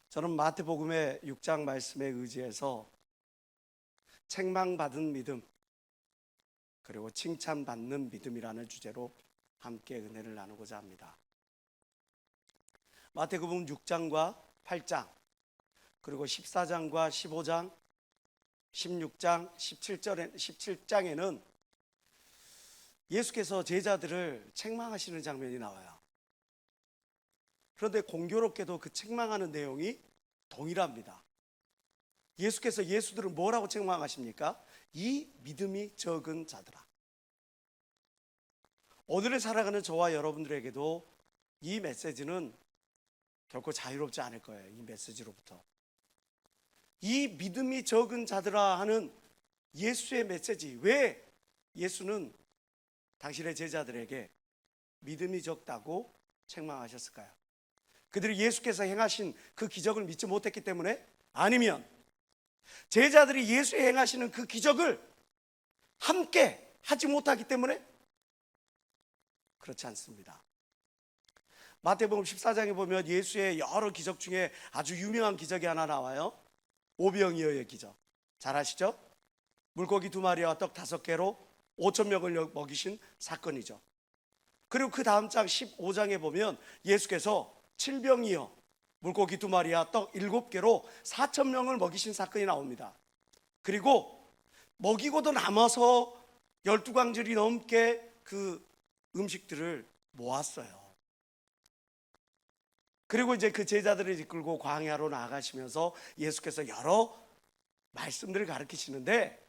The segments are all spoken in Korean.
저는 마태복음의 6장 말씀에 의지해서 책망받은 믿음 그리고 칭찬받는 믿음이라는 주제로 함께 은혜를 나누고자 합니다. 마태복음 6장과 8장 그리고 14장과 15장 16장 17장에는 예수께서 제자들을 책망하시는 장면이 나와요. 그런데 공교롭게도 그 책망하는 내용이 동일합니다. 예수께서 예수들을 뭐라고 책망하십니까? 이 믿음이 적은 자들아. 오늘을 살아가는 저와 여러분들에게도 이 메시지는 결코 자유롭지 않을 거예요. 이 메시지로부터. 이 믿음이 적은 자들아 하는 예수의 메시지, 왜 예수는 당신의 제자들에게 믿음이 적다고 책망하셨을까요? 그들이 예수께서 행하신 그 기적을 믿지 못했기 때문에? 아니면 제자들이 예수의 행하시는 그 기적을 함께 하지 못하기 때문에? 그렇지 않습니다. 마태복음 14장에 보면 예수의 여러 기적 중에 아주 유명한 기적이 하나 나와요. 오병이어의 기적. 잘 아시죠? 물고기 2마리와 떡 5개로 5,000명을 먹이신 사건이죠. 그리고 그 다음 장 15장에 보면 예수께서 칠병이어 물고기 2마리와 떡 7개로 4,000명을 먹이신 사건이 나옵니다. 그리고 먹이고도 남아서 12광줄이 넘게 그 음식들을 모았어요. 그리고 이제 그 제자들을 이끌고 광야로 나아가시면서 예수께서 여러 말씀들을 가르치시는데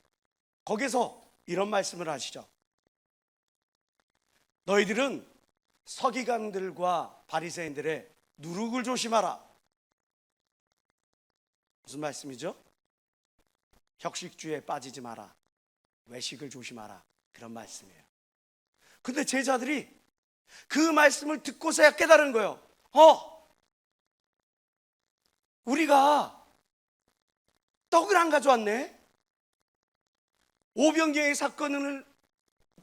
거기서 이런 말씀을 하시죠. 너희들은 서기관들과 바리새인들의 누룩을 조심하라. 무슨 말씀이죠? 혁식주의에 빠지지 마라. 외식을 조심하라. 그런 말씀이에요. 근데 제자들이 그 말씀을 듣고서야 깨달은 거예요. 우리가 떡을 안 가져왔네. 오병이어의 사건을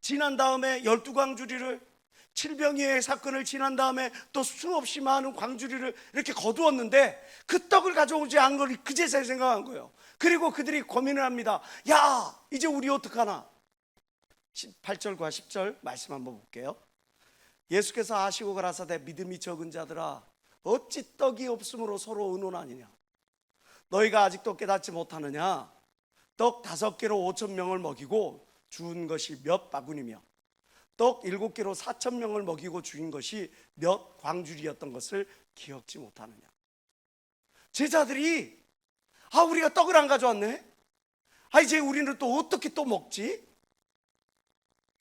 지난 다음에 12광주리를, 칠병이어의 사건을 지난 다음에 또 수없이 많은 광주리를 이렇게 거두었는데 그 떡을 가져오지 않은 걸 그제서야 생각한 거예요. 그리고 그들이 고민을 합니다. 야, 이제 우리 어떡하나? 8절과 10절 말씀 한번 볼게요. 예수께서 아시고 가라사대 믿음이 적은 자들아 어찌 떡이 없으므로 서로 의논하느냐? 너희가 아직도 깨닫지 못하느냐? 떡 5개로 5,000명을 먹이고 주운 것이 몇 바구니며 떡 7개로 4,000명을 먹이고 주인 것이 몇 광줄이었던 것을 기억지 못하느냐? 제자들이 우리가 떡을 안 가져왔네? 이제 우리는 또 어떻게 또 먹지?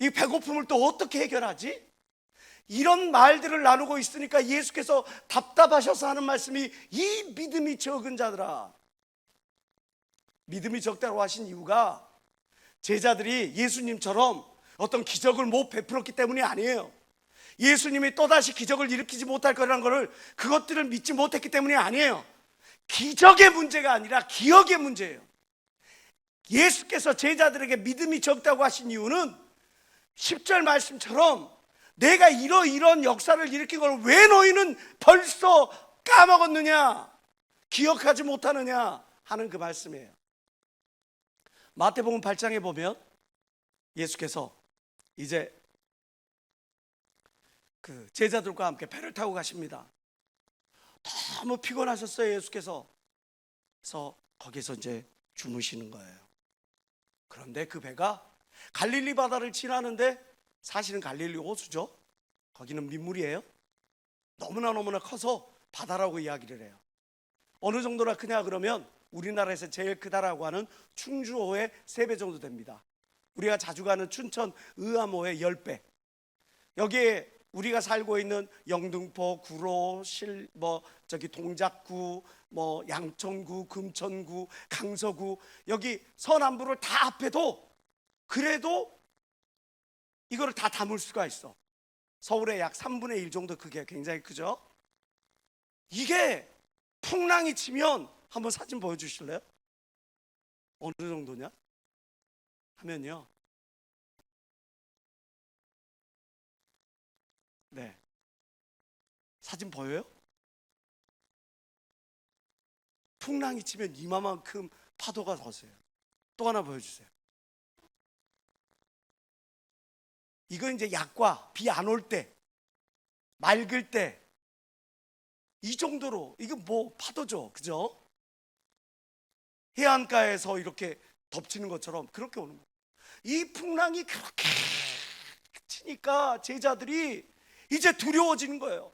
이 배고픔을 또 어떻게 해결하지? 이런 말들을 나누고 있으니까 예수께서 답답하셔서 하는 말씀이 이 믿음이 적은 자들아. 믿음이 적다고 하신 이유가 제자들이 예수님처럼 어떤 기적을 못 베풀었기 때문이 아니에요. 예수님이 또다시 기적을 일으키지 못할 거라는 것을 그것들을 믿지 못했기 때문이 아니에요. 기적의 문제가 아니라 기억의 문제예요. 예수께서 제자들에게 믿음이 적다고 하신 이유는 10절 말씀처럼 내가 이런 역사를 일으킨 걸 왜 너희는 벌써 까먹었느냐, 기억하지 못하느냐 하는 그 말씀이에요. 마태복음 8장에 보면 예수께서 이제 그 제자들과 함께 배를 타고 가십니다. 너무 피곤하셨어요. 예수께서. 그래서 거기서 이제 주무시는 거예요. 그런데 그 배가 갈릴리 바다를 지나는데 사실은 갈릴리 호수죠. 거기는 민물이에요. 너무나 커서 바다라고 이야기를 해요. 어느 정도나 크냐 그러면 우리나라에서 제일 크다라고 하는 충주호의 3배 정도 됩니다. 우리가 자주 가는 춘천 의암호의 10배. 여기에 우리가 살고 있는 영등포, 구로, 동작구, 양천구, 금천구, 강서구 여기 서남부를 다 합해도 그래도 이거를 다 담을 수가 있어. 서울의 약 3분의 1 정도 크기가 굉장히 크죠. 이게 풍랑이 치면 한번 사진 보여주실래요? 어느 정도냐? 하면요. 네. 사진 보여요? 풍랑이 치면 이마만큼 파도가 거세요. 또 하나 보여주세요. 이건 이제 약과 비 안 올 때, 맑을 때, 이 정도로, 이거 뭐 파도죠, 그죠? 해안가에서 이렇게 덮치는 것처럼 그렇게 오는 거예요. 이 풍랑이 그렇게 치니까 제자들이 이제 두려워지는 거예요.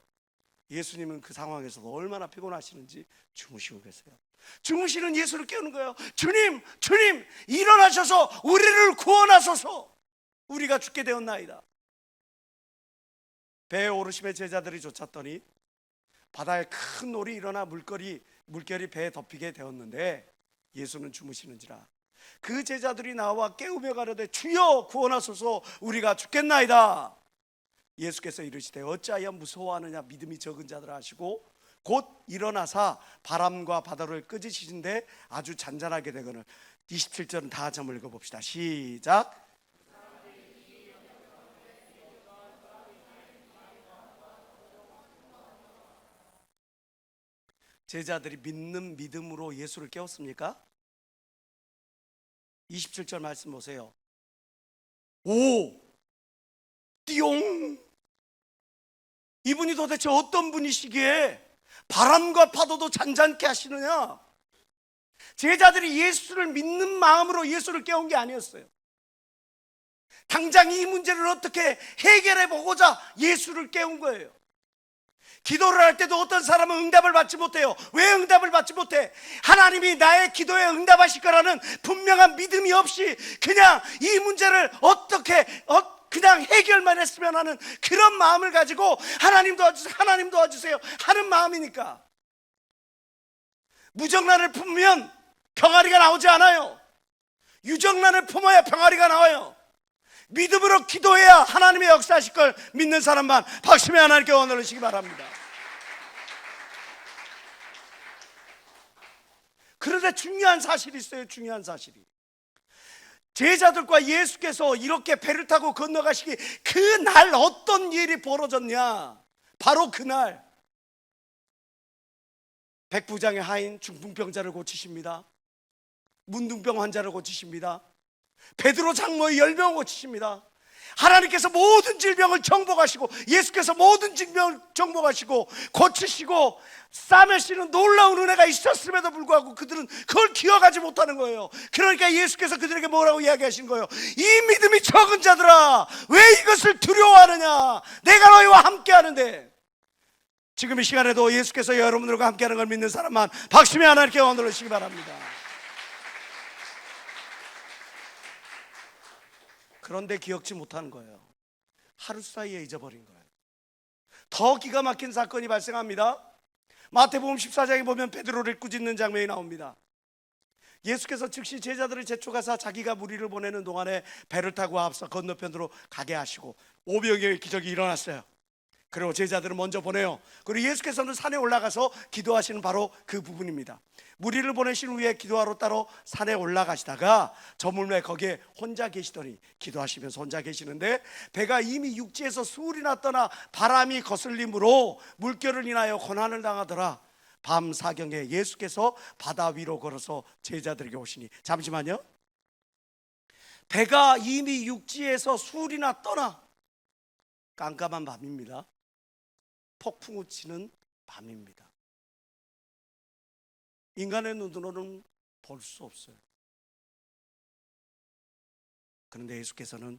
예수님은 그 상황에서도 얼마나 피곤하시는지 주무시고 계세요. 주무시는 예수를 깨우는 거예요. 주님, 주님, 일어나셔서 우리를 구원하소서. 우리가 죽게 되었나이다. 배에 오르심에 제자들이 쫓았더니 바다에 큰 놀이 일어나 물결이 배에 덮이게 되었는데 예수는 주무시는지라. 그 제자들이 나와 깨우며 가려되 주여 구원하소서, 우리가 죽겠나이다. 예수께서 이르시되 어찌하여 무서워하느냐, 믿음이 적은 자들아 하시고 곧 일어나사 바람과 바다를 끄지시는데 아주 잔잔하게 되거늘. 27절은 다 같이 한번 읽어봅시다. 시작. 제자들이 믿는 믿음으로 예수를 깨웠습니까? 27절 말씀 보세요. 오! 띠용! 이분이 도대체 어떤 분이시기에 바람과 파도도 잔잔케 하시느냐? 제자들이 예수를 믿는 마음으로 예수를 깨운 게 아니었어요. 당장 이 문제를 어떻게 해결해 보고자 예수를 깨운 거예요. 기도를 할 때도 어떤 사람은 응답을 받지 못해요. 왜 응답을 받지 못해? 하나님이 나의 기도에 응답하실 거라는 분명한 믿음이 없이 그냥 이 문제를 어떻게 그냥 해결만 했으면 하는 그런 마음을 가지고 하나님 도와주세요, 하나님 도와주세요 하는 마음이니까. 무정란을 품으면 병아리가 나오지 않아요. 유정란을 품어야 병아리가 나와요. 믿음으로 기도해야 하나님의 역사하실 걸 믿는 사람만 박심의 하나님께 원을 주시기 바랍니다. 그런데 중요한 사실이 있어요. 중요한 사실이, 제자들과 예수께서 이렇게 배를 타고 건너가시기 그날 어떤 일이 벌어졌냐. 바로 그날 백부장의 하인 중풍병자를 고치십니다. 문둥병 환자를 고치십니다. 베드로 장로의 열병을 고치십니다. 하나님께서 모든 질병을 정복하시고 예수께서 모든 질병을 정복하시고 고치시고 싸매시는 놀라운 은혜가 있었음에도 불구하고 그들은 그걸 기억하지 못하는 거예요. 그러니까 예수께서 그들에게 뭐라고 이야기하신 거예요? 이 믿음이 적은 자들아, 왜 이것을 두려워하느냐? 내가 너희와 함께 하는데. 지금 이 시간에도 예수께서 여러분들과 함께 하는 걸 믿는 사람만 박심의 하나님께 원을 주시기 바랍니다. 그런데 기억지 못하는 거예요. 하루 사이에 잊어버린 거예요. 더 기가 막힌 사건이 발생합니다. 마태복음 14장에 보면 베드로를 꾸짖는 장면이 나옵니다. 예수께서 즉시 제자들을 제촉하사 자기가 무리를 보내는 동안에 배를 타고 앞서 건너편으로 가게 하시고 오병이어의 기적이 일어났어요. 그리고 제자들은 먼저 보내요. 그리고 예수께서는 산에 올라가서 기도하시는 바로 그 부분입니다. 무리를 보내신 후에 기도하러 따로 산에 올라가시다가 저물매 거기에 혼자 계시더니, 기도하시면서 혼자 계시는데 배가 이미 육지에서 수울이나 떠나 바람이 거슬림으로 물결을 인하여 고난을 당하더라. 밤 사경에 예수께서 바다 위로 걸어서 제자들에게 오시니. 잠시만요. 배가 이미 육지에서 수울이나 떠나, 깜깜한 밤입니다. 폭풍우 치는 밤입니다. 인간의 눈으로는 볼 수 없어요. 그런데 예수께서는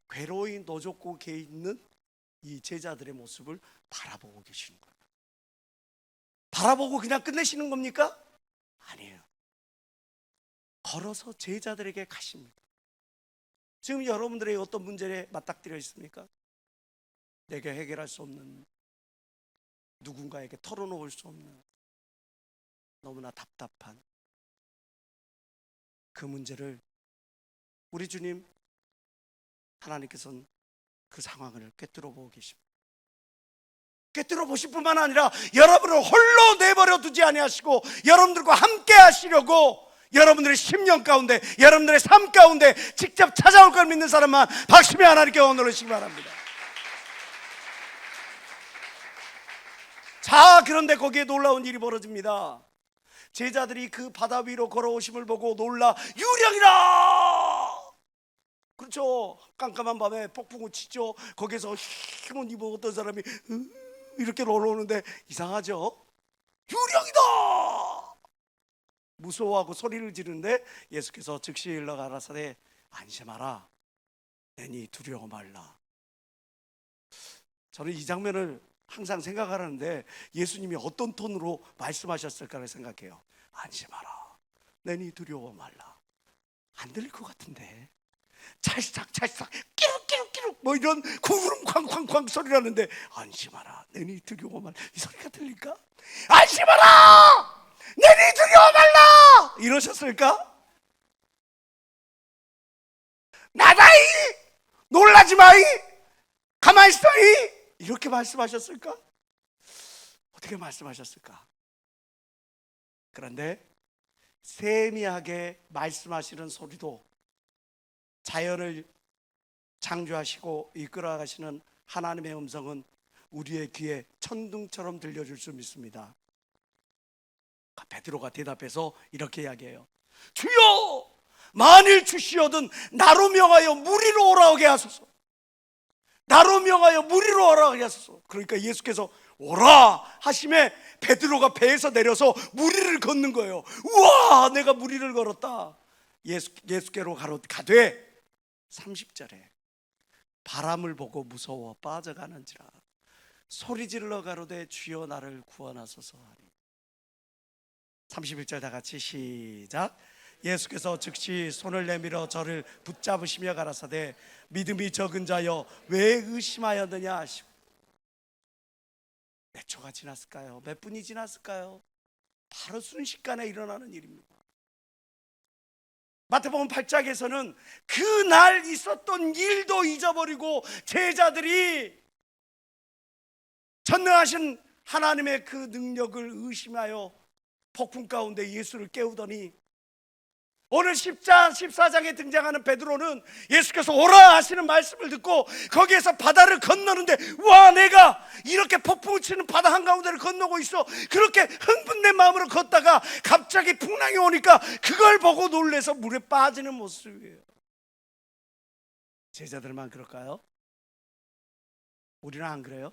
괴로이 노젓고 개 있는 이 제자들의 모습을 바라보고 계시는 거예요. 바라보고 그냥 끝내시는 겁니까? 아니에요. 걸어서 제자들에게 가십니다. 지금 여러분들의 어떤 문제에 맞닥뜨려 있습니까? 내게 해결할 수 없는, 누군가에게 털어놓을 수 없는, 너무나 답답한 그 문제를 우리 주님 하나님께서는 그 상황을 꿰뚫어 보고 계십니다. 꿰뚫어 보실 뿐만 아니라 여러분을 홀로 내버려 두지 아니하시고 여러분들과 함께 하시려고 여러분들의 심령 가운데, 여러분들의 삶 가운데 직접 찾아올 걸 믿는 사람만 박심의 하나님께 원을 주시기 바랍니다. 자, 그런데 거기에 놀라운 일이 벌어집니다. 제자들이 그 바다 위로 걸어오심을 보고 놀라 유령이라. 그렇죠. 깜깜한 밤에 폭풍우 치죠. 거기서 힘은 입은 어떤 사람이 이렇게 올라오는데 이상하죠. 유령이다. 무서워하고 소리를 지르는데 예수께서 즉시 일러 가라사대 안심하라, 내니 두려워 말라. 저는 이 장면을 항상 생각하는데 예수님이 어떤 톤으로 말씀하셨을까를 생각해요. 안심하라, 내니 두려워 말라. 안 들릴 것 같은데 찰싹찰싹 끼룩끼룩끼룩 뭐 이런 구름 쾅쾅쾅 소리 나는데 안심하라, 내니 두려워 말라, 이 소리가 들릴까? 안심하라, 내니 두려워 말라 이러셨을까? 나다이, 놀라지 마이, 가만히 있어이, 이렇게 말씀하셨을까? 어떻게 말씀하셨을까? 그런데 세미하게 말씀하시는 소리도 자연을 창조하시고 이끌어가시는 하나님의 음성은 우리의 귀에 천둥처럼 들려줄 수 믿습니다. 베드로가 대답해서 이렇게 이야기해요. 주여, 만일 주시어든 나로 명하여 무리로 오라오게 하소서. 나로 명하여 무리로 오라오게 하소서. 그러니까 예수께서 오라 하심에 베드로가 배에서 내려서 무리를 걷는 거예요. 우와, 내가 무리를 걸었다. 예수께로 가되 30절에 바람을 보고 무서워 빠져가는지라 소리질러 가로되 주여 나를 구원하소서 하니. 31절 다 같이 시작. 예수께서 즉시 손을 내밀어 저를 붙잡으시며 가라사대 믿음이 적은 자여 왜 의심하였느냐 하시고. 몇 초가 지났을까요? 몇 분이 지났을까요? 바로 순식간에 일어나는 일입니다. 마태복음 8장에서는 그날 있었던 일도 잊어버리고 제자들이 전능하신 하나님의 그 능력을 의심하여 폭풍 가운데 예수를 깨우더니 오늘 14장에 등장하는 베드로는 예수께서 오라 하시는 말씀을 듣고 거기에서 바다를 건너는데, 와, 내가 이렇게 폭풍을 치는 바다 한가운데를 건너고 있어. 그렇게 흥분된 마음으로 걷다가 갑자기 풍랑이 오니까 그걸 보고 놀래서 물에 빠지는 모습이에요. 제자들만 그럴까요? 우리는 안 그래요?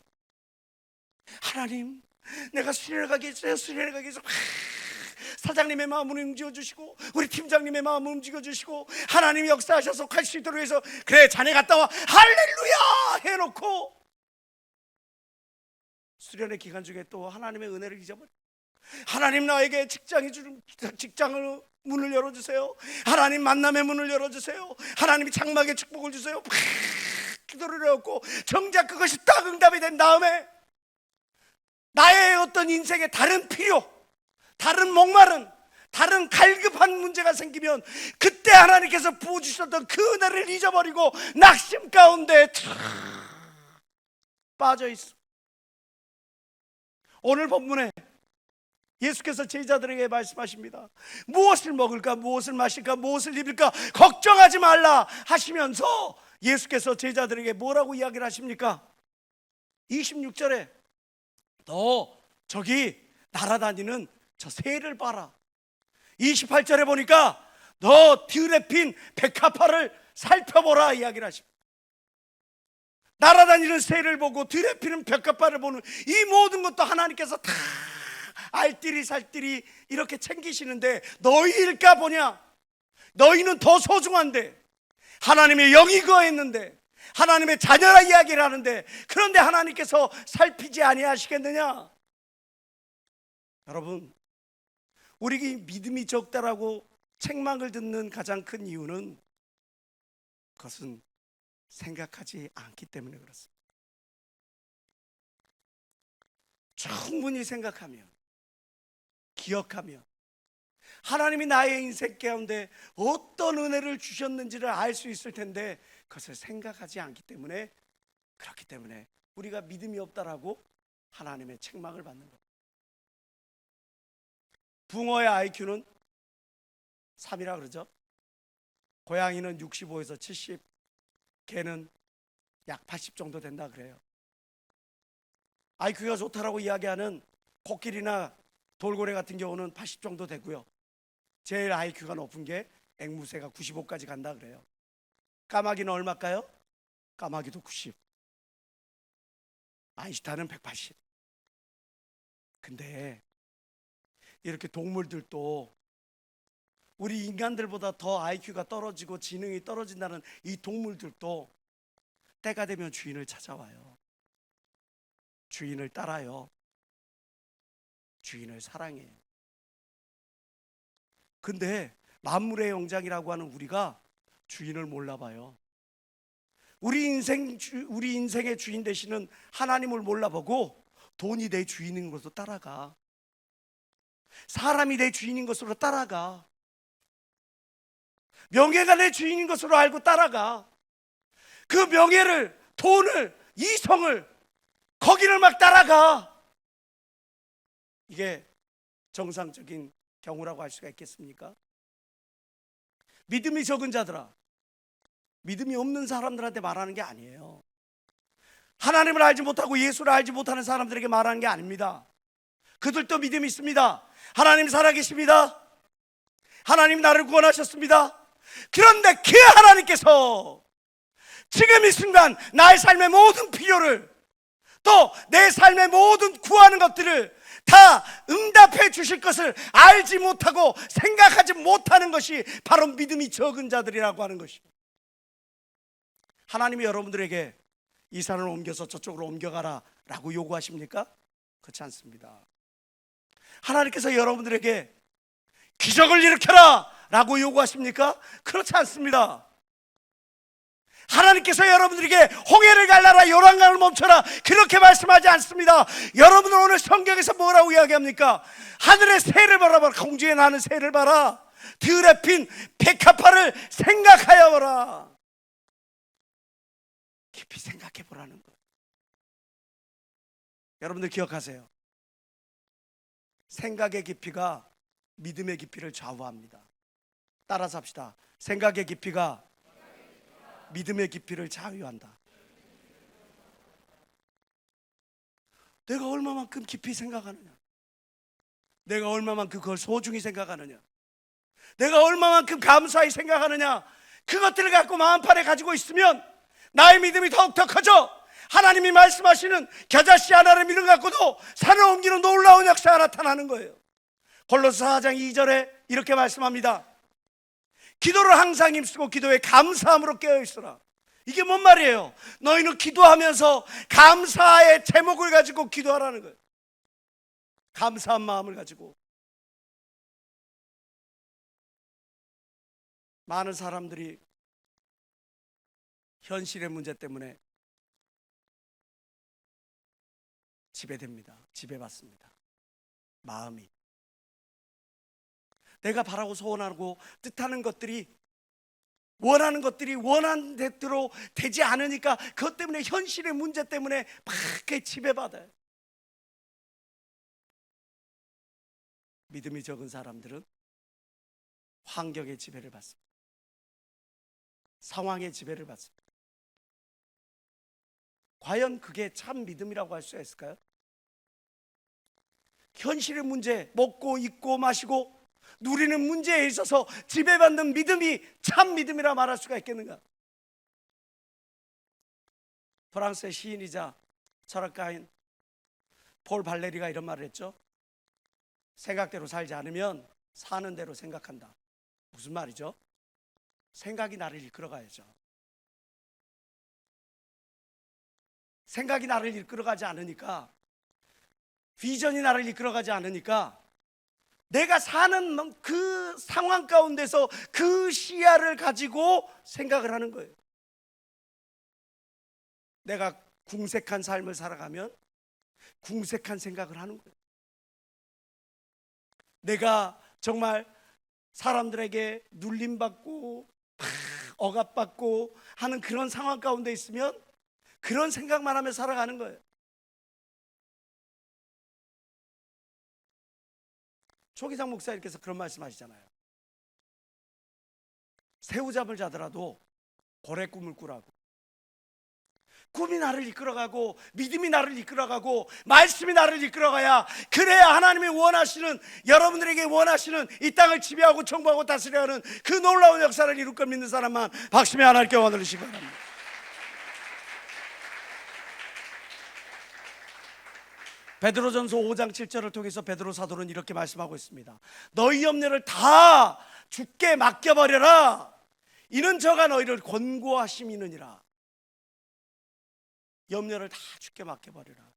하나님, 내가 수련회 가겠어요. 수련회 가겠어요. 사장님의 마음을 움직여주시고 우리 팀장님의 마음을 움직여주시고 하나님이 역사하셔서 갈 수 있도록 해서 그래, 자네 갔다 와, 할렐루야 해놓고 수련회 기간 중에 또 하나님의 은혜를 잊어버려. 하나님, 나에게 직장을 문을 열어주세요. 하나님, 만남의 문을 열어주세요. 하나님이 장막의 축복을 주세요. 기도를 해왔고 정작 그것이 딱 응답이 된 다음에 나의 어떤 인생의 다른 필요, 다른 목마른, 다른 갈급한 문제가 생기면 그때 하나님께서 부어주셨던 그 은혜를 잊어버리고 낙심 가운데 빠져있어. 오늘 본문에 예수께서 제자들에게 말씀하십니다. 무엇을 먹을까, 무엇을 마실까, 무엇을 입을까 걱정하지 말라 하시면서 예수께서 제자들에게 뭐라고 이야기를 하십니까? 26절에 너 저기 날아다니는 저 새를 봐라. 28절에 보니까 너 들에 핀 백합화를 살펴보라 이야기를 하십니다. 날아다니는 새를 보고 들에 피는 백합화를 보는 이 모든 것도 하나님께서 다 알뜰히 살뜰히 이렇게 챙기시는데 너희일까 보냐? 너희는 더 소중한데, 하나님의 영이 거했는데, 하나님의 자녀라 이야기를 하는데, 그런데 하나님께서 살피지 아니하시겠느냐? 여러분, 우리 믿음이 적다라고 책망을 듣는 가장 큰 이유는 그것은 생각하지 않기 때문에 그렇습니다. 충분히 생각하면, 기억하면 하나님이 나의 인생 가운데 어떤 은혜를 주셨는지를 알 수 있을 텐데 그것을 생각하지 않기 때문에, 그렇기 때문에 우리가 믿음이 없다라고 하나님의 책망을 받는 겁니다. 붕어의 IQ는 3이라 그러죠. 고양이는 65에서 70, 개는 약 80 정도 된다 그래요. IQ가 좋다라고 이야기하는 코끼리나 돌고래 같은 경우는 80 정도 되고요. 제일 IQ가 높은 게 앵무새가 95까지 간다 그래요. 까마귀는 얼마일까요? 까마귀도 90. 아인슈타인은 180. 근데 이렇게 동물들도 우리 인간들보다 더 IQ가 떨어지고 지능이 떨어진다는 이 동물들도 때가 되면 주인을 찾아와요. 주인을 따라요. 주인을 사랑해요. 근데 만물의 영장이라고 하는 우리가 주인을 몰라봐요. 우리 인생의 주인 되시는 하나님을 몰라보고 돈이 내 주인인 것으로 따라가. 사람이 내 주인인 것으로 따라가. 명예가 내 주인인 것으로 알고 따라가. 그 명예를, 돈을, 이성을, 거기를 막 따라가. 이게 정상적인 경우라고 할 수가 있겠습니까? 믿음이 적은 자들아, 믿음이 없는 사람들한테 말하는 게 아니에요. 하나님을 알지 못하고 예수를 알지 못하는 사람들에게 말하는 게 아닙니다. 그들도 믿음이 있습니다. 하나님 살아계십니다. 하나님 나를 구원하셨습니다. 그런데 그 하나님께서 지금 이 순간 나의 삶의 모든 필요를, 또 내 삶의 모든 구하는 것들을 다 응답해 주실 것을 알지 못하고 생각하지 못하는 것이 바로 믿음이 적은 자들이라고 하는 것입니다. 하나님이 여러분들에게 이 산을 옮겨서 저쪽으로 옮겨가라 라고 요구하십니까? 그렇지 않습니다. 하나님께서 여러분들에게 기적을 일으켜라 라고 요구하십니까? 그렇지 않습니다. 하나님께서 여러분들에게 홍해를 갈라라, 요단강을 멈춰라, 그렇게 말씀하지 않습니다. 여러분은 오늘 성경에서 뭐라고 이야기합니까? 하늘의 새를 바라봐라, 공중에 나는 새를 봐라, 들에 핀 백합화를 생각하여 보라. 깊이 생각해 보라는 것. 여러분들 기억하세요. 생각의 깊이가 믿음의 깊이를 좌우합니다. 따라서 합시다. 생각의 깊이가 믿음의 깊이를 좌우한다. 내가 얼마만큼 깊이 생각하느냐, 내가 얼마만큼 그걸 소중히 생각하느냐, 내가 얼마만큼 감사히 생각하느냐, 그것들을 갖고 마음판에 가지고 있으면 나의 믿음이 더욱더 커져. 하나님이 말씀하시는 겨자씨 하나를 믿음 갖고도 산을 옮기는 놀라운 역사가 나타나는 거예요. 골로새 4장 2절에 이렇게 말씀합니다. 기도를 항상 힘쓰고 기도에 감사함으로 깨어있으라. 이게 뭔 말이에요? 너희는 기도하면서 감사의 제목을 가지고 기도하라는 거예요. 감사한 마음을 가지고. 많은 사람들이 현실의 문제 때문에 지배됩니다. 지배받습니다. 마음이. 내가 바라고 소원하고 뜻하는 것들이, 원하는 것들이 원하는 대로 되지 않으니까 그것 때문에, 현실의 문제 때문에 막 지배받아요. 믿음이 적은 사람들은 환경의 지배를 받습니다. 상황의 지배를 받습니다. 과연 그게 참 믿음이라고 할 수 있을까요? 현실의 문제, 먹고 입고 마시고 누리는 문제에 있어서 지배받는 믿음이 참 믿음이라 말할 수가 있겠는가? 프랑스의 시인이자 철학가인 폴 발레리가 이런 말을 했죠. 생각대로 살지 않으면 사는 대로 생각한다. 무슨 말이죠? 생각이 나를 이끌어가야죠. 생각이 나를 이끌어가지 않으니까, 비전이 나를 이끌어가지 않으니까 내가 사는 그 상황 가운데서 그 시야를 가지고 생각을 하는 거예요. 내가 궁색한 삶을 살아가면 궁색한 생각을 하는 거예요. 내가 정말 사람들에게 눌림받고 억압받고 하는 그런 상황 가운데 있으면 그런 생각만 하며 살아가는 거예요. 조기상 목사님께서 그런 말씀하시잖아요. 새우잠을 자더라도 고래 꿈을 꾸라고. 꿈이 나를 이끌어가고 믿음이 나를 이끌어가고 말씀이 나를 이끌어가야, 그래야 하나님이 원하시는, 여러분들에게 원하시는 이 땅을 지배하고 정복하고 다스려야 하는 그 놀라운 역사를 이룰 걸 믿는 사람만 박수며 하나님께 영광 돌리시기 바랍니다. 베드로전서 5장 7절을 통해서 베드로 사도는 이렇게 말씀하고 있습니다. 너희 염려를 다 주께 맡겨버려라. 이는 저가 너희를 권고하심이느니라. 염려를 다 주께 맡겨버려라.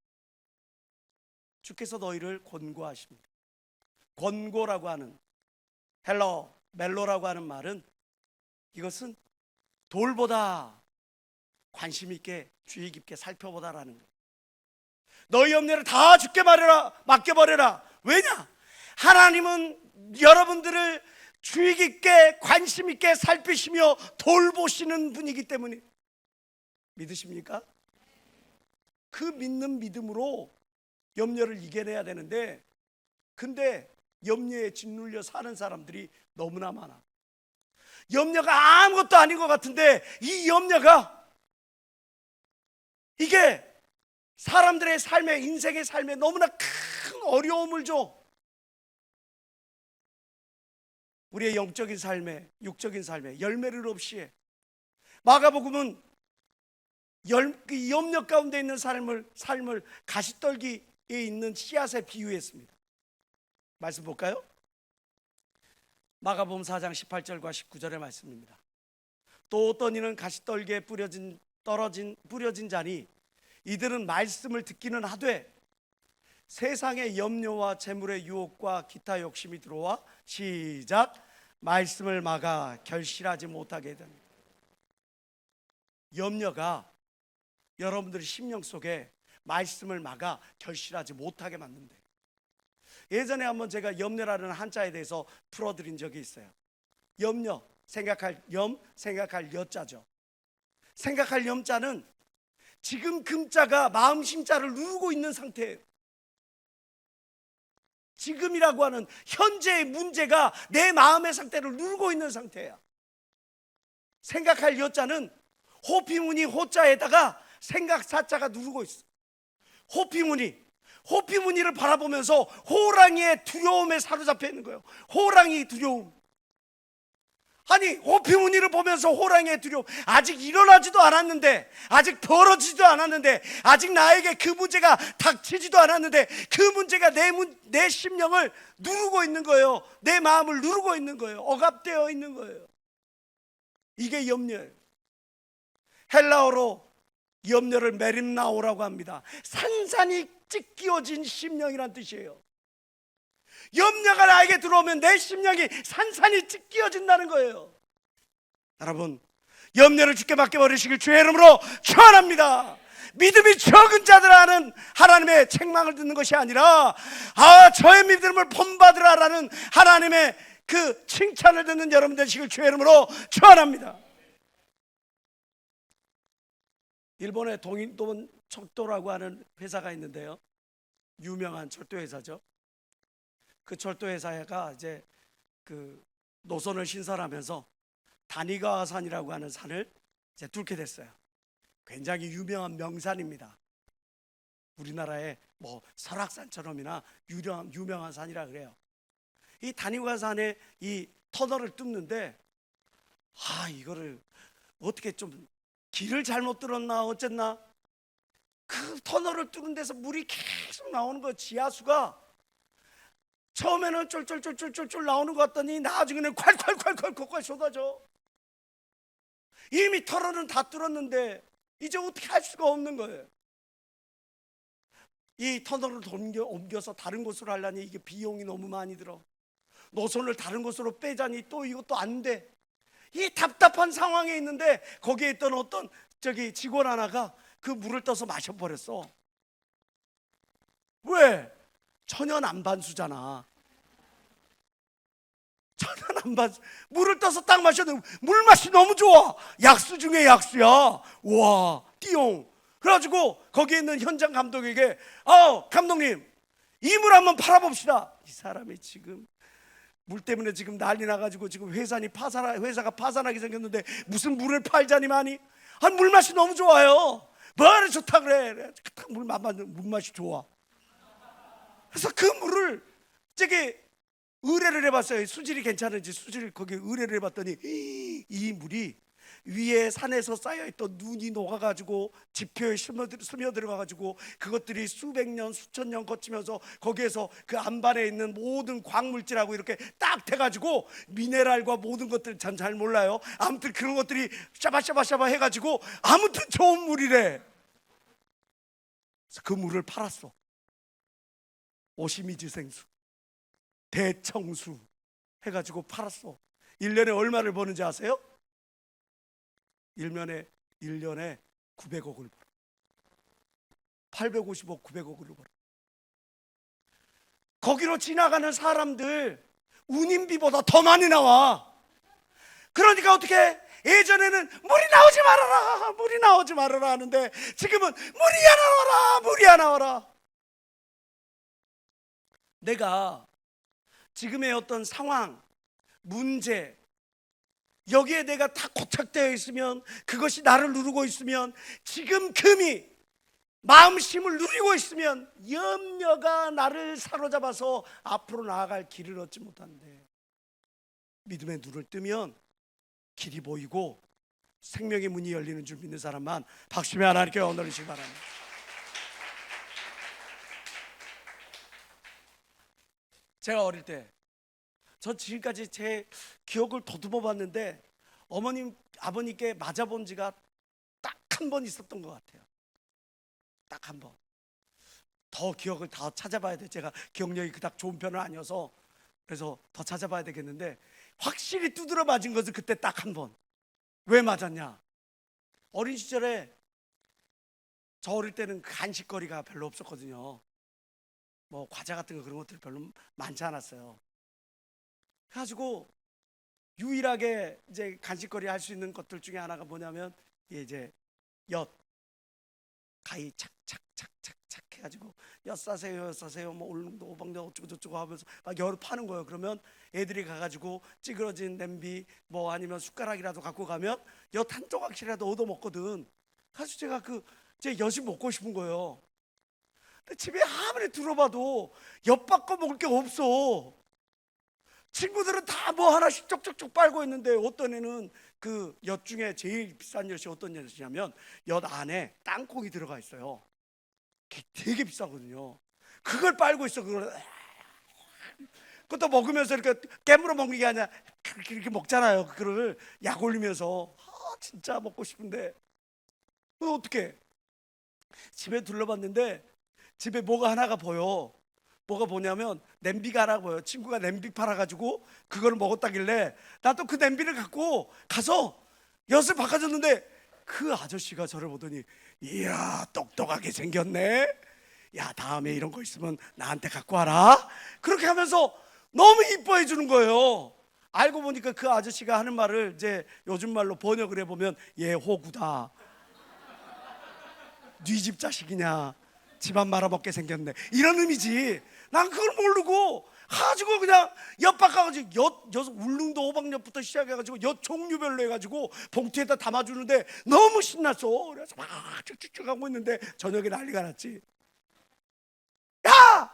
주께서 너희를 권고하십니다. 권고라고 하는, 헬러 멜로라고 하는 말은, 이것은 돌보다 관심 있게 주의 깊게 살펴보다라는 거예요. 너희 염려를 다 주께 맡겨버려라. 왜냐? 하나님은 여러분들을 주의 깊게 관심 있게 살피시며 돌보시는 분이기 때문에. 믿으십니까? 그 믿는 믿음으로 염려를 이겨내야 되는데, 근데 염려에 짓눌려 사는 사람들이 너무나 많아. 염려가 아무것도 아닌 것 같은데 이 염려가, 이게 사람들의 삶에, 인생의 삶에 너무나 큰 어려움을 줘. 우리의 영적인 삶에, 육적인 삶에 열매를 없이 해. 마가복음은 이 염려 가운데 있는 삶을 가시떨기에 있는 씨앗에 비유했습니다. 말씀 볼까요? 마가복음 4장 18절과 19절의 말씀입니다. 또 어떤 이는 가시떨기에 뿌려진 자니 이들은 말씀을 듣기는 하되 세상의 염려와 재물의 유혹과 기타 욕심이 들어와 시작 말씀을 막아 결실하지 못하게 됩니다. 염려가 여러분들의 심령 속에 말씀을 막아 결실하지 못하게 만든대. 예전에 한번 제가 염려라는 한자에 대해서 풀어드린 적이 있어요. 염려, 생각할 여자죠. 생각할 염자는 지금 금자가 마음 심자를 누르고 있는 상태예요. 지금이라고 하는 현재의 문제가 내 마음의 상태를 누르고 있는 상태야. 생각할 여자는 호피무늬 호자에다가 생각 사자가 누르고 있어. 호피무늬를 바라보면서 호랑이의 두려움에 사로잡혀 있는 거예요. 호랑이 두려움. 아니, 호피무늬를 보면서 호랑이의 두려움, 아직 일어나지도 않았는데, 아직 벌어지지도 않았는데, 아직 나에게 그 문제가 닥치지도 않았는데 그 문제가 내 심령을 누르고 있는 거예요. 내 마음을 누르고 있는 거예요. 억압되어 있는 거예요. 이게 염려예요. 헬라어로 염려를 메림나오라고 합니다. 산산이 찢기어진 심령이란 뜻이에요. 염려가 나에게 들어오면 내 심령이 산산이 찢기어진다는 거예요. 여러분, 염려를 주께 맡겨버리시길 주의 이름으로 축원합니다. 믿음이 적은 자들 하는 하나님의 책망을 듣는 것이 아니라, 저의 믿음을 본받으라라는 하나님의 그 칭찬을 듣는 여러분 되시길 주의 이름으로 축원합니다. 일본의 동인돈 척도라고 하는 회사가 있는데요, 유명한 철도 회사죠. 그 철도 회사가 이제 그 노선을 신설하면서 다니가와산이라고 하는 산을 이제 뚫게 됐어요. 굉장히 유명한 명산입니다. 우리나라의 뭐 설악산처럼이나 유명한 산이라 그래요. 이 다니가와산에 이 터널을 뚫는데, 이거를 어떻게 좀 길을 잘못 뚫었나 어쨌나, 그 터널을 뚫는 데서 물이 계속 나오는 거예요. 지하수가 처음에는 쫄쫄쫄쫄쫄 나오는 것 같더니 나중에는 콸콸콸콸콸 쏟아져. 이미 터널은 다 뚫었는데 이제 어떻게 할 수가 없는 거예요. 이 터널을 옮겨서 다른 곳으로 하려니 이게 비용이 너무 많이 들어. 노선을 다른 곳으로 빼자니 또 이것도 안 돼. 이 답답한 상황에 있는데 거기에 있던 어떤 직원 하나가 그 물을 떠서 마셔버렸어. 왜? 천연안반수잖아. 천연안반수. 물을 떠서 딱 마셨는데 물맛이 너무 좋아. 약수 중에 약수야. 와, 띠용. 그래가지고 거기에 있는 현장 감독에게, 감독님, 이 물 한번 팔아봅시다. 이 사람이 지금 물 때문에 지금 난리 나가지고 지금 회사가 파산하게 생겼는데 무슨 물을 팔자니만이. 물맛이 너무 좋아요. 뭐하러 좋다 그래. 딱 물맛이 좋아. 그래서 그 물을 저기 의뢰를 해봤어요. 수질이 괜찮은지 수질을 거기 의뢰를 해봤더니 이 물이 위에 산에서 쌓여있던 눈이 녹아가지고 지표에 스며들어가가지고 그것들이 수백 년 수천 년 거치면서 거기에서 그 안반에 있는 모든 광물질하고 이렇게 딱 돼가지고 미네랄과 모든 것들 참 잘 몰라요. 아무튼 그런 것들이 샤바샤바샤바 해가지고 아무튼 좋은 물이래. 그래서 그 물을 팔았어. 오시미즈 생수, 대청수 해가지고 팔았어. 1년에 얼마를 버는지 아세요? 1년에 900억을 벌어. 850억 900억을 벌어. 거기로 지나가는 사람들 운임비보다 더 많이 나와. 그러니까 어떻게 예전에는 물이 나오지 말아라 하는데 지금은 물이 안 나와라. 내가 지금의 어떤 상황, 문제, 여기에 내가 다 고착되어 있으면, 그것이 나를 누르고 있으면, 지금 금이 마음심을 누리고 있으면 염려가 나를 사로잡아서 앞으로 나아갈 길을 얻지 못하는데, 믿음의 눈을 뜨면 길이 보이고 생명의 문이 열리는 줄 믿는 사람만 박수며 하나님께 얻어주시기 바랍니다. 제가 어릴 때, 저 지금까지 제 기억을 더듬어 봤는데 어머님, 아버님께 맞아본 지가 딱 한 번 있었던 것 같아요. 딱 한 번. 더 기억을 다 찾아봐야 돼. 제가 기억력이 그닥 좋은 편은 아니어서 그래서 더 찾아봐야 되겠는데, 확실히 두드려 맞은 것은 그때 딱 한 번. 왜 맞았냐? 어린 시절에 저 어릴 때는 간식거리가 별로 없었거든요. 뭐 과자 같은 거 그런 것들이 별로 많지 않았어요. 그래가지고 유일하게 이제 간식거리 할 수 있는 것들 중에 하나가 뭐냐면 이제 엿 가위 착착착착착 해가지고 엿 싸세요 뭐 울릉도 오방도 어쩌고저쩌고 하면서 막 엿을 파는 거예요. 그러면 애들이 가가지고 찌그러진 냄비 뭐 아니면 숟가락이라도 갖고 가면 엿 한 조각씩이라도 얻어 먹거든. 그래서 제가 제 엿이 먹고 싶은 거예요. 근데 집에 아무리 들어봐도 엿 바꿔 먹을 게 없어. 친구들은 다 뭐 하나씩 쪽쪽쪽 빨고 있는데 어떤 애는 그 엿 중에 제일 비싼 엿이 어떤 엿이냐면 엿 안에 땅콩이 들어가 있어요. 되게 비싸거든요. 그걸 빨고 있어. 그것도 먹으면서 이렇게 깨물어 먹는 게 아니라 이렇게 먹잖아요. 그거를 약 올리면서. 진짜 먹고 싶은데 어떻게 집에 둘러봤는데 집에 뭐가 하나가 보여. 뭐가 뭐냐면 냄비가 하나 보여. 친구가 냄비 팔아가지고 그걸 먹었다길래 나도 그 냄비를 갖고 가서 엿을 바꿔줬는데 그 아저씨가 저를 보더니 이야 똑똑하게 생겼네. 야 다음에 이런 거 있으면 나한테 갖고 와라. 그렇게 하면서 너무 이뻐해 주는 거예요. 알고 보니까 그 아저씨가 하는 말을 이제 요즘 말로 번역을 해보면 얘 호구다. 네 집 자식이냐. 집안 말아먹게 생겼네. 이런 의미지. 난 그걸 모르고 가지고 그냥 엿 바꿔가지고 엿 울릉도 호박엿부터 시작해가지고 엿 종류별로 해가지고 봉투에다 담아주는데 너무 신났어. 그래서 막 쭉쭉쭉 하고 있는데 저녁에 난리가 났지. 야!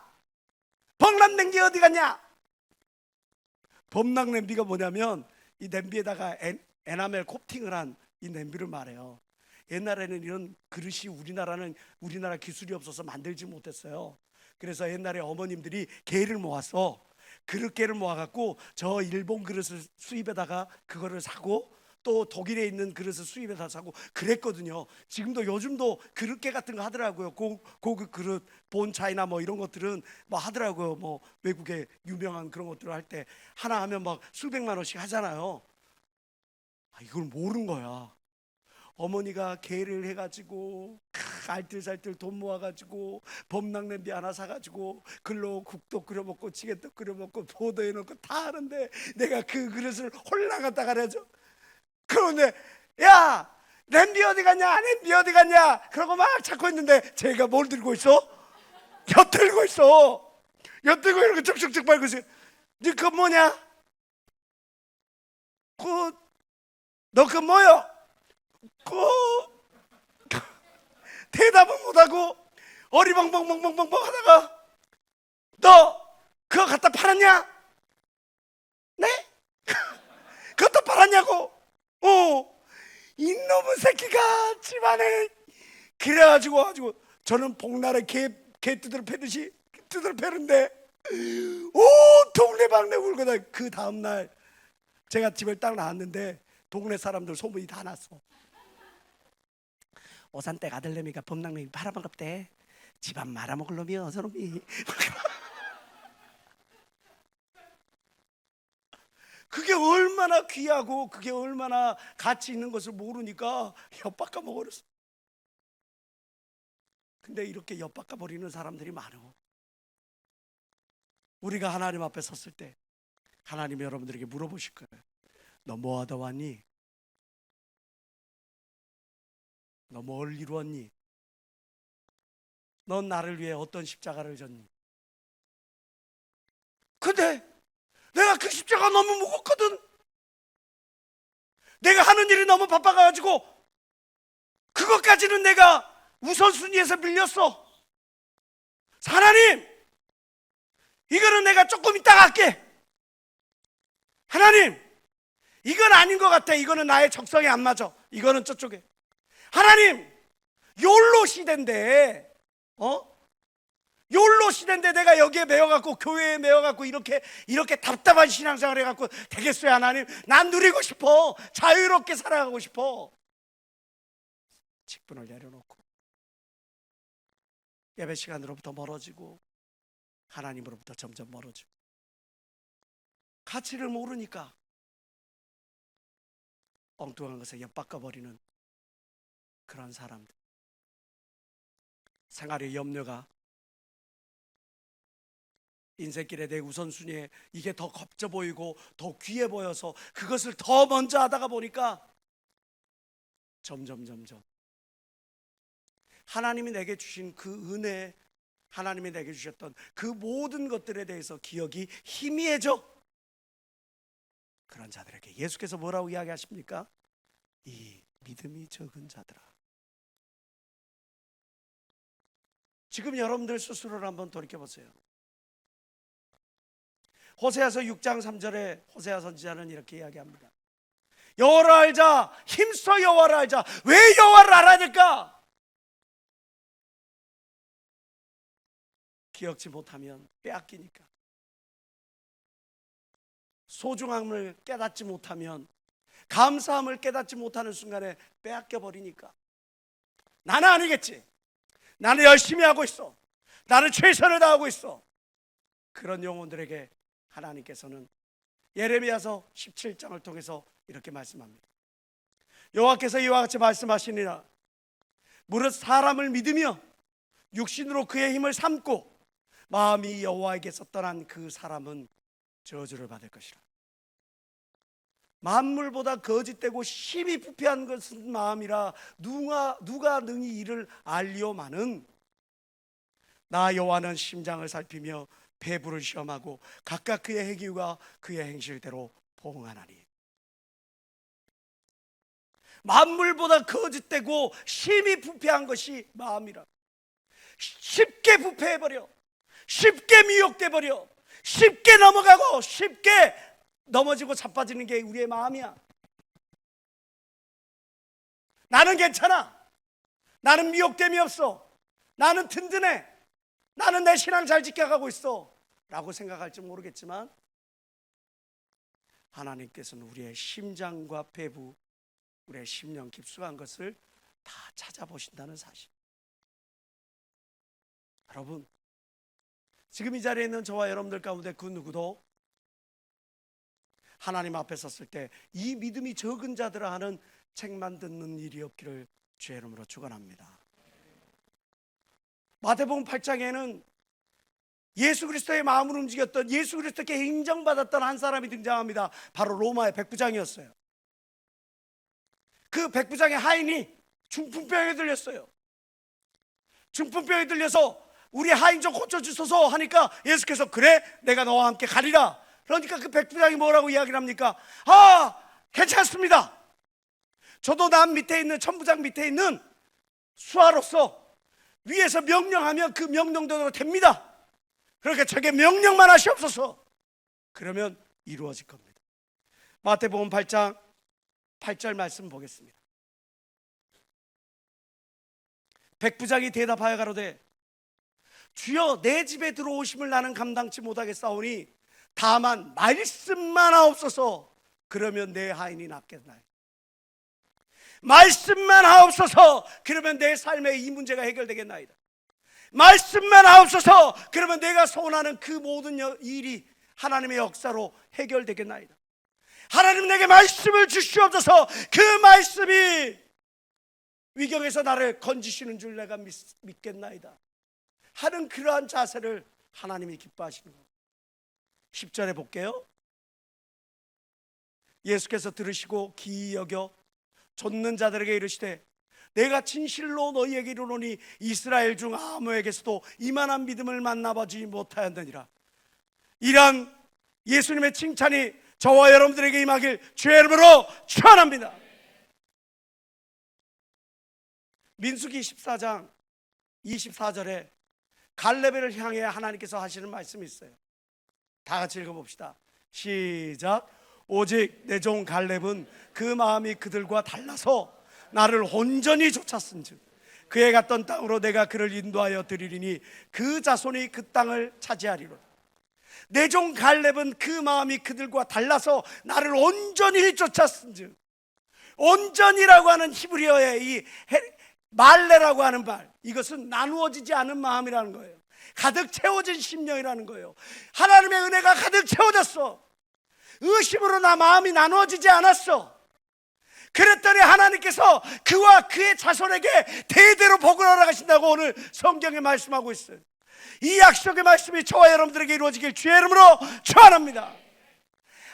범람 냄비 어디 갔냐? 범람 냄비가 뭐냐면 이 냄비에다가 에나멜 코팅을 한 이 냄비를 말해요. 옛날에는 이런 그릇이 우리나라 기술이 없어서 만들지 못했어요. 그래서 옛날에 어머님들이 개를 모았어. 그릇개를 모아갖고 저 일본 그릇을 수입에다가 그거를 사고 또 독일에 있는 그릇을 수입해서 사고 그랬거든요. 지금도 요즘도 그릇개 같은 거 하더라고요. 고급 그릇, 본 차이나 뭐 이런 것들은 뭐 하더라고요. 뭐 외국에 유명한 그런 것들을 할 때 하나 하면 막 수백만 원씩 하잖아요. 이걸 모르는 거야. 어머니가 개를 해가지고 알뜰살뜰 돈 모아가지고 범랑 냄비 하나 사가지고 글로 국도 끓여먹고 찌개도 끓여먹고 포도 해놓고 다 하는데 내가 그 그릇을 홀랑 갖다가 그래줘. 그런데 야 냄비 어디 갔냐 냄비 어디 갔냐 그러고 막 찾고 있는데 제가 뭘 들고 있어? 엿 들고 있어. 엿 들고 이렇게 쭉쭉쭉 빨고 있어요. 네 그 뭐냐? 너 그 뭐요? 그 대답은 못하고 어리벙벙벙벙벙벙 하다가 너 그거 갖다 팔았냐? 네? 그것도 팔았냐고? 이놈의 새끼가 집안에 그래가지고 저는 복날에 개 뜯을 패듯이 뜯을 패는데 오 동네방네 울고다. 그 다음날 제가 집을 딱 나왔는데 동네 사람들 소문이 다 났어. 오산댁 아들내미가 범랑맹이 팔아먹었대. 집안 말아먹을 놈이여 저놈이. 그게 얼마나 귀하고 그게 얼마나 가치 있는 것을 모르니까 엿바꿔 먹어버렸어. 근데 이렇게 엿바꿔 버리는 사람들이 많어. 우리가 하나님 앞에 섰을 때 하나님이 여러분들에게 물어보실 거예요. 너 뭐 하다 왔니? 너 뭘 이루었니? 넌 나를 위해 어떤 십자가를 졌니? 근데 내가 그 십자가 너무 무겁거든. 내가 하는 일이 너무 바빠가지고 그것까지는 내가 우선순위에서 밀렸어. 하나님, 이거는 내가 조금 이따가 할게. 하나님, 이건 아닌 것 같아. 이거는 나의 적성에 안 맞아. 이거는 저쪽에. 하나님, 욜로 시대인데 욜로 시대인데 내가 여기에 매여갖고 교회에 매여갖고 이렇게 답답한 신앙생활 해갖고 되겠어요? 하나님, 난 누리고 싶어. 자유롭게 살아가고 싶어. 직분을 내려놓고 예배 시간으로부터 멀어지고 하나님으로부터 점점 멀어지고 가치를 모르니까 엉뚱한 것에 엿바꿔버리는 그런 사람들. 생활의 염려가 인생길에 내 우선순위에 이게 더 겁져 보이고 더 귀해 보여서 그것을 더 먼저 하다가 보니까 점점 하나님이 내게 주신 그 은혜, 하나님이 내게 주셨던 그 모든 것들에 대해서 기억이 희미해져. 그런 자들에게 예수께서 뭐라고 이야기하십니까? 이 믿음이 적은 자들아. 지금 여러분들 스스로를 한번 돌이켜보세요. 호세아서 6장 3절에 호세아 선지자는 이렇게 이야기합니다. 여호와를 알자. 힘써 여호와를 알자. 왜 여호와를 알아야 될까? 기억지 못하면 빼앗기니까. 소중함을 깨닫지 못하면, 감사함을 깨닫지 못하는 순간에 빼앗겨 버리니까. 나는 아니겠지. 나는 열심히 하고 있어. 나는 최선을 다하고 있어. 그런 영혼들에게 하나님께서는 예레미야서 17장을 통해서 이렇게 말씀합니다. 여호와께서 이와 같이 말씀하시니라. 무릇 사람을 믿으며 육신으로 그의 힘을 삼고 마음이 여호와에게서 떠난 그 사람은 저주를 받을 것이라. 만물보다 거짓되고 심히 부패한 것은 마음이라 누가 능히 이를 알리오마는 나 여호와는 심장을 살피며 배부를 시험하고 각각 그의 행위와 그의 행실대로 보응하나니. 만물보다 거짓되고 심히 부패한 것이 마음이라. 쉽게 부패해버려, 쉽게 미혹돼버려, 쉽게 넘어가고 쉽게 넘어지고 자빠지는 게 우리의 마음이야. 나는 괜찮아. 나는 미혹됨이 없어. 나는 든든해. 나는 내 신앙 잘 지켜가고 있어 라고 생각할지 모르겠지만 하나님께서는 우리의 심장과 배부, 우리의 심령 깊숙한 것을 다 찾아보신다는 사실. 여러분, 지금 이 자리에 있는 저와 여러분들 가운데 그 누구도 하나님 앞에 섰을 때 이 믿음이 적은 자들아 하는 책만 듣는 일이 없기를 주의 이름으로 축원합니다. 마태복음 8장에는 예수 그리스도의 마음을 움직였던, 예수 그리스도께 인정받았던 한 사람이 등장합니다. 바로 로마의 백부장이었어요. 그 백부장의 하인이 중풍병에 들렸어요. 중풍병에 들려서 우리 하인 좀 고쳐주소서 하니까 예수께서 그래 내가 너와 함께 가리라 그러니까 그 백부장이 뭐라고 이야기를 합니까? 아, 괜찮습니다. 저도 남 밑에 있는, 천부장 밑에 있는 수하로서 위에서 명령하면 그 명령대로 됩니다. 그러니까 저게 명령만 하시옵소서. 그러면 이루어질 겁니다. 마태복음 8장 8절 말씀 보겠습니다. 백부장이 대답하여 가로되 주여, 내 집에 들어오심을 나는 감당치 못하겠사오니 다만 말씀만 하옵소서. 그러면 내 하인이 낫겠나요? 말씀만 하옵소서. 그러면 내 삶의 이 문제가 해결되겠나이다. 말씀만 하옵소서. 그러면 내가 소원하는 그 모든 일이 하나님의 역사로 해결되겠나이다. 하나님, 내게 말씀을 주시옵소서. 그 말씀이 위경에서 나를 건지시는 줄 내가 믿겠나이다 하는 그러한 자세를 하나님이 기뻐하시는 겁니다. 10절에 볼게요. 예수께서 들으시고 기이 여겨 좇는 자들에게 이르시되 내가 진실로 너희에게 이르노니 이스라엘 중 아무에게서도 이만한 믿음을 만나보지 못하였느니라. 이러한 예수님의 칭찬이 저와 여러분들에게 임하길 주의 이름으로 축원합니다. 민수기 14장 24절에 갈렙을 향해 하나님께서 하시는 말씀이 있어요. 다 같이 읽어봅시다. 시작. 오직 내 종 갈렙은 그 마음이 그들과 달라서 나를 온전히 쫓았은즉 그에 갔던 땅으로 내가 그를 인도하여 드리리니 그 자손이 그 땅을 차지하리로다. 내 종 갈렙은 그 마음이 그들과 달라서 나를 온전히 쫓았은즉, 온전이라고 하는 히브리어의 이 말레라고 하는 말, 이것은 나누어지지 않은 마음이라는 거예요. 가득 채워진 심령이라는 거예요. 하나님의 은혜가 가득 채워졌어. 의심으로 나 마음이 나누어지지 않았어. 그랬더니 하나님께서 그와 그의 자손에게 대대로 복을 허락하신다고 오늘 성경에 말씀하고 있어요. 이 약속의 말씀이 저와 여러분들에게 이루어지길 주의 이름으로 축원합니다.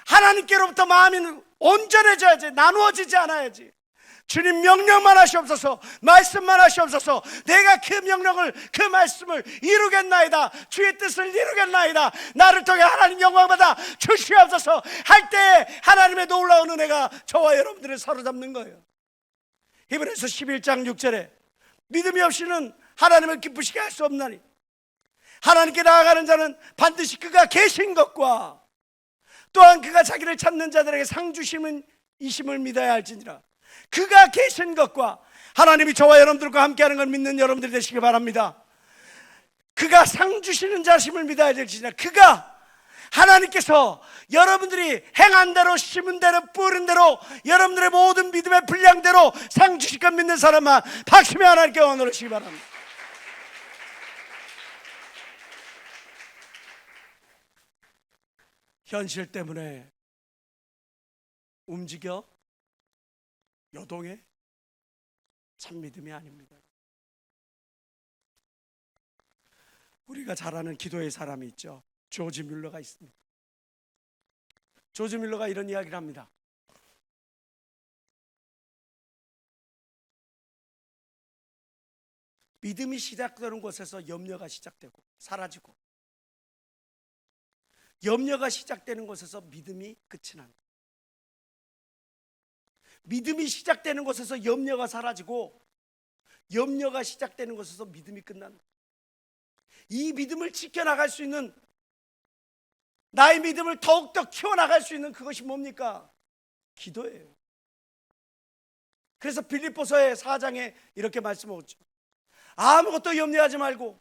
하나님께로부터 마음이 온전해져야지, 나누어지지 않아야지. 주님, 명령만 하시옵소서. 말씀만 하시옵소서. 내가 그 명령을, 그 말씀을 이루겠나이다. 주의 뜻을 이루겠나이다. 나를 통해 하나님 영광받아 주시옵소서 할 때 하나님의 놀라운 은혜가 저와 여러분들을 사로잡는 거예요. 히브리서 11장 6절에 믿음이 없이는 하나님을 기쁘시게 할 수 없나니 하나님께 나아가는 자는 반드시 그가 계신 것과 또한 그가 자기를 찾는 자들에게 상 주심은 이심을 믿어야 할지니라. 그가 계신 것과 하나님이 저와 여러분들과 함께하는 걸 믿는 여러분들이 되시기 바랍니다. 그가 상 주시는 자심을 믿어야 될지니라. 그가, 하나님께서 여러분들이 행한 대로, 심은 대로, 뿌린 대로 여러분들의 모든 믿음의 분량대로 상 주실 것 믿는 사람만 박수며 하나님께 원하시기 바랍니다. 현실 때문에 움직여 요동해? 참 믿음이 아닙니다. 우리가 잘 아는 기도의 사람이 있죠. 조지 뮬러가 있습니다. 조지 뮬러가 이런 이야기를 합니다. 믿음이 시작되는 곳에서 염려가 시작되고 사라지고, 염려가 시작되는 곳에서 믿음이 끝이 난다. 믿음이 시작되는 곳에서 염려가 사라지고, 염려가 시작되는 곳에서 믿음이 끝난다. 이 믿음을 지켜나갈 수 있는, 나의 믿음을 더욱더 키워나갈 수 있는 그것이 뭡니까? 기도예요. 그래서 빌립보서의 4장에 이렇게 말씀하죠. 아무것도 염려하지 말고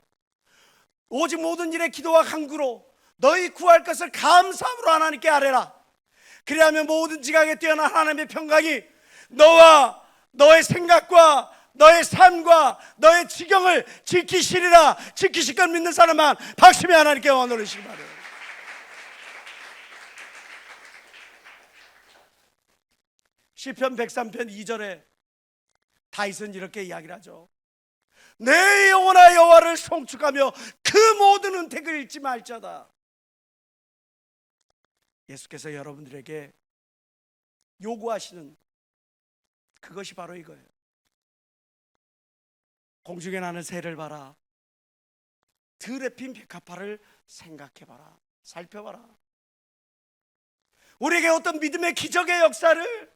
오직 모든 일에 기도와 간구로 너희 구할 것을 감사함으로 하나님께 아뢰라. 그리하면 모든 지각에 뛰어난 하나님의 평강이 너와 너의 생각과 너의 삶과 너의 지경을 지키시리라. 지키실 것 믿는 사람만 박수며 하나님께 원하시기 바랍니다. 시편 103편 2절에 다윗은 이렇게 이야기를 하죠. 내 영혼아 여호와를 송축하며 그 모든 은택을 잊지 말자다. 예수께서 여러분들에게 요구하시는 그것이 바로 이거예요. 공중에 나는 새를 봐라. 들에 핀 백합화를 생각해봐라. 살펴봐라. 우리에게 어떤 믿음의 기적의 역사를,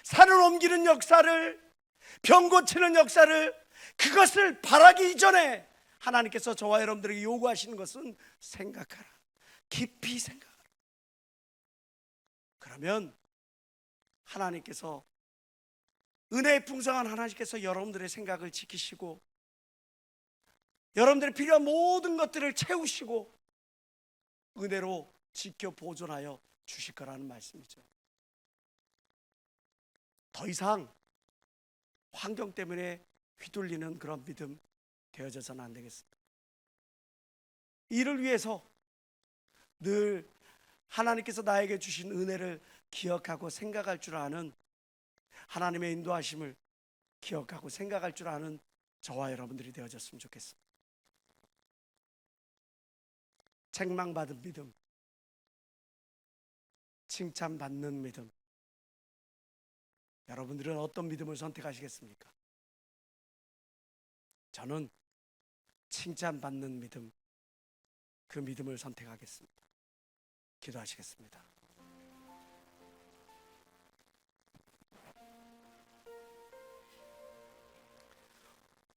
산을 옮기는 역사를, 병 고치는 역사를, 그것을 바라기 이전에 하나님께서 저와 여러분들에게 요구하시는 것은 생각하라. 깊이 생각하라. 그러면 하나님께서, 은혜의 풍성한 하나님께서 여러분들의 생각을 지키시고 여러분들의 필요한 모든 것들을 채우시고 은혜로 지켜 보존하여 주실 거라는 말씀이죠. 더 이상 환경 때문에 휘둘리는 그런 믿음 되어져서는 안 되겠습니다. 이를 위해서 늘 하나님께서 나에게 주신 은혜를 기억하고 생각할 줄 아는, 하나님의 인도하심을 기억하고 생각할 줄 아는 저와 여러분들이 되어졌으면 좋겠습니다. 책망받은 믿음, 칭찬받는 믿음, 여러분들은 어떤 믿음을 선택하시겠습니까? 저는 칭찬받는 믿음, 그 믿음을 선택하겠습니다. 기도하시겠습니다.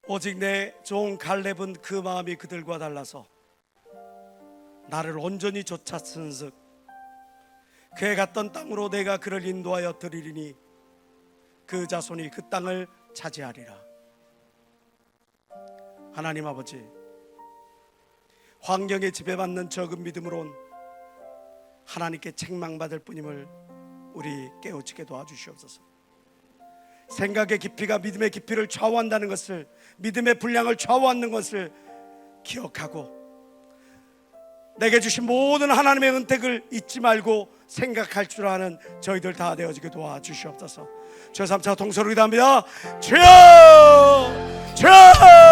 오직 내 종 갈렙은 그 마음이 그들과 달라서 나를 온전히 쫓았은즉 그에 갔던 땅으로 내가 그를 인도하여 드리리니 그 자손이 그 땅을 차지하리라. 하나님 아버지, 환경에 지배받는 적은 믿음으론 하나님께 책망받을 뿐임을 우리 깨우치게 도와주시옵소서. 생각의 깊이가 믿음의 깊이를 좌우한다는 것을, 믿음의 분량을 좌우하는 것을 기억하고 내게 주신 모든 하나님의 은택을 잊지 말고 생각할 줄 아는 저희들 다 되어지게 도와주시옵소서. 저 3차 동서로 기도합니다. 주여! 주여!